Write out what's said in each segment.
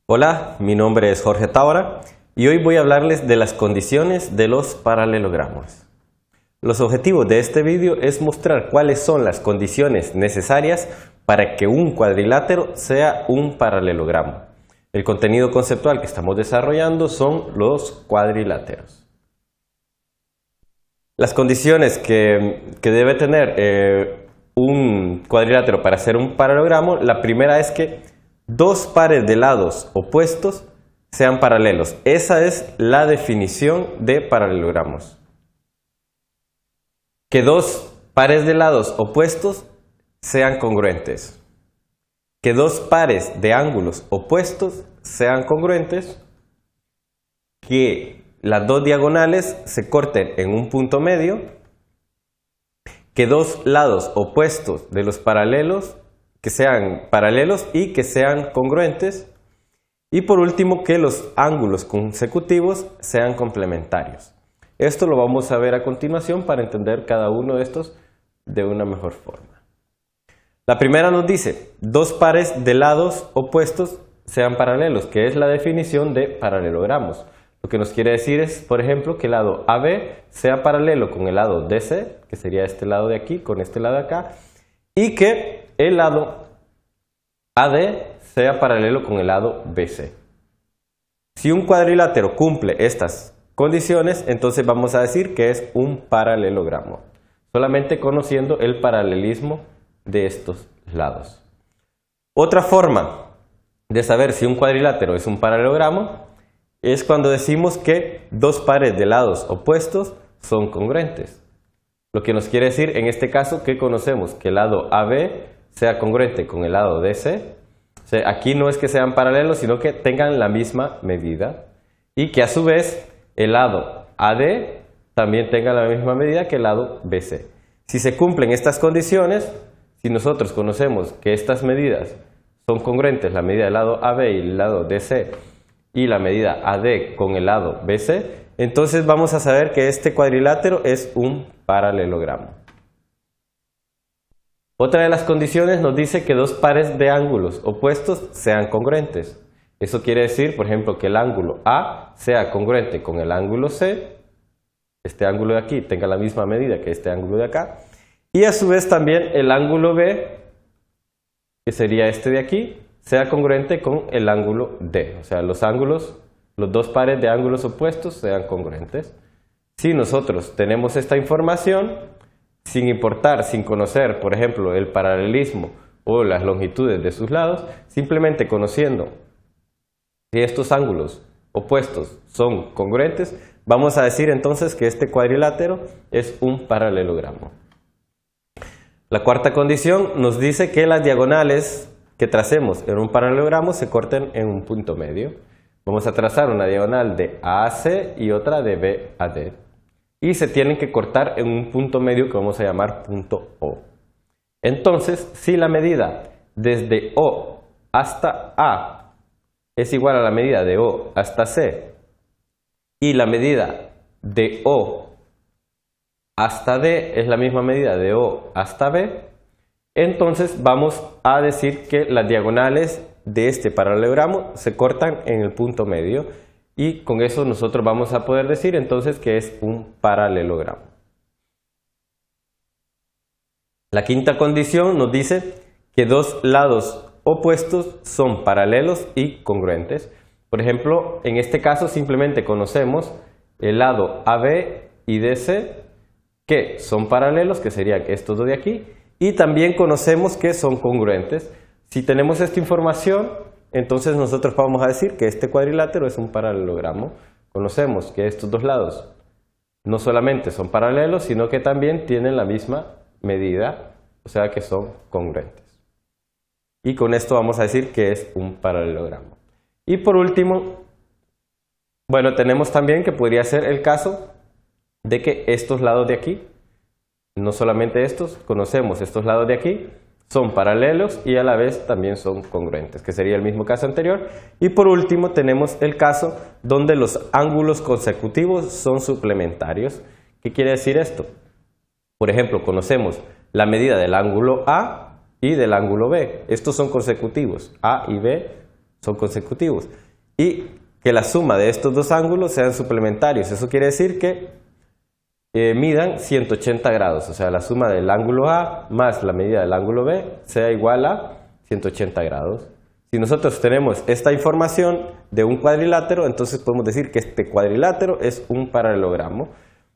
Hola, mi nombre es Jorge Tábara y hoy voy a hablarles de las condiciones de los paralelogramos. Los objetivos de este vídeo es mostrar cuáles son las condiciones necesarias para que un cuadrilátero sea un paralelogramo. El contenido conceptual que estamos desarrollando son los cuadriláteros. Las condiciones que debe tener un cuadrilátero para ser un paralelogramo, la primera es que dos pares de lados opuestos sean paralelos. Esa es la definición de paralelogramos. Que dos pares de lados opuestos sean congruentes. Que dos pares de ángulos opuestos sean congruentes. Que las dos diagonales se corten en un punto medio. Que dos lados opuestos de los paralelos que sean paralelos y que sean congruentes. Y por último, que los ángulos consecutivos sean complementarios. Esto lo vamos a ver a continuación para entender cada uno de estos de una mejor forma. La primera nos dice, dos pares de lados opuestos sean paralelos, que es la definición de paralelogramos. Lo que nos quiere decir es, por ejemplo, que el lado AB sea paralelo con el lado DC, que sería este lado de aquí, con este lado de acá, y que el lado AD sea paralelo con el lado BC. Si un cuadrilátero cumple estas condiciones, entonces vamos a decir que es un paralelogramo, solamente conociendo el paralelismo de estos lados. Otra forma de saber si un cuadrilátero es un paralelogramo es cuando decimos que dos pares de lados opuestos son congruentes. Lo que nos quiere decir en este caso que conocemos que el lado AB sea congruente con el lado DC. O sea, aquí no es que sean paralelos, sino que tengan la misma medida. Y que a su vez el lado AD también tenga la misma medida que el lado BC. Si se cumplen estas condiciones, si nosotros conocemos que estas medidas son congruentes, la medida del lado AB y el lado DC, y la medida AD con el lado BC, entonces vamos a saber que este cuadrilátero es un paralelogramo. Otra de las condiciones nos dice que dos pares de ángulos opuestos sean congruentes. Eso quiere decir, por ejemplo, que el ángulo A sea congruente con el ángulo C, este ángulo de aquí tenga la misma medida que este ángulo de acá, y a su vez también el ángulo B, que sería este de aquí, sea congruente con el ángulo D. O sea, los dos pares de ángulos opuestos sean congruentes. Si nosotros tenemos esta información, sin importar, sin conocer, por ejemplo, el paralelismo o las longitudes de sus lados, simplemente conociendo que estos ángulos opuestos son congruentes, vamos a decir entonces que este cuadrilátero es un paralelogramo. La cuarta condición nos dice que las diagonales que tracemos en un paralelogramo se corten en un punto medio. Vamos a trazar una diagonal de A a C y otra de B a D. Y se tienen que cortar en un punto medio que vamos a llamar punto O. Entonces, si la medida desde O hasta A es igual a la medida de O hasta C y la medida de O hasta D es la misma medida de O hasta B, entonces vamos a decir que las diagonales de este paralelogramo se cortan en el punto medio. Y con eso nosotros vamos a poder decir entonces que es un paralelogramo. La quinta condición nos dice que dos lados opuestos son paralelos y congruentes. Por ejemplo, en este caso simplemente conocemos el lado AB y DC que son paralelos, que serían estos dos de aquí, y también conocemos que son congruentes. Si tenemos esta información, entonces nosotros vamos a decir que este cuadrilátero es un paralelogramo. Conocemos que estos dos lados no solamente son paralelos, sino que también tienen la misma medida, o sea que son congruentes. Y con esto vamos a decir que es un paralelogramo. Y por último, bueno, tenemos también que podría ser el caso de que estos lados de aquí, no solamente estos, conocemos estos lados de aquí, son paralelos y a la vez también son congruentes, que sería el mismo caso anterior. Y por último tenemos el caso donde los ángulos consecutivos son suplementarios. ¿Qué quiere decir esto? Por ejemplo, conocemos la medida del ángulo A y del ángulo B. Estos son consecutivos. A y B son consecutivos. Y que la suma de estos dos ángulos sean suplementarios. Eso quiere decir que midan 180 grados. O sea, la suma del ángulo A más la medida del ángulo B sea igual a 180 grados. Si nosotros tenemos esta información de un cuadrilátero, entonces podemos decir que este cuadrilátero es un paralelogramo.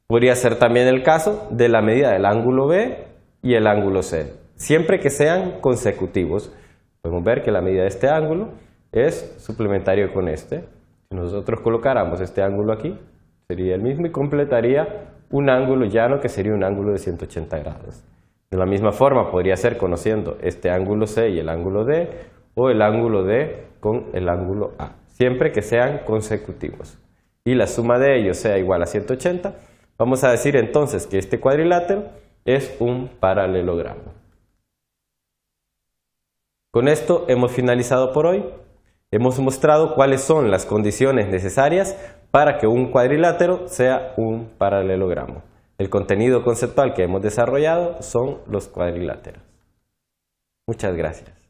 Podría ser también el caso de la medida del ángulo B y el ángulo C, siempre que sean consecutivos. Podemos ver que la medida de este ángulo es suplementario con este. Si nosotros colocáramos este ángulo aquí, sería el mismo y completaría un ángulo llano que sería un ángulo de 180 grados. De la misma forma podría ser conociendo este ángulo C y el ángulo D, o el ángulo D con el ángulo A, siempre que sean consecutivos. Y la suma de ellos sea igual a 180, vamos a decir entonces que este cuadrilátero es un paralelogramo. Con esto hemos finalizado por hoy. Hemos mostrado cuáles son las condiciones necesarias para que un cuadrilátero sea un paralelogramo. El contenido conceptual que hemos desarrollado son los cuadriláteros. Muchas gracias.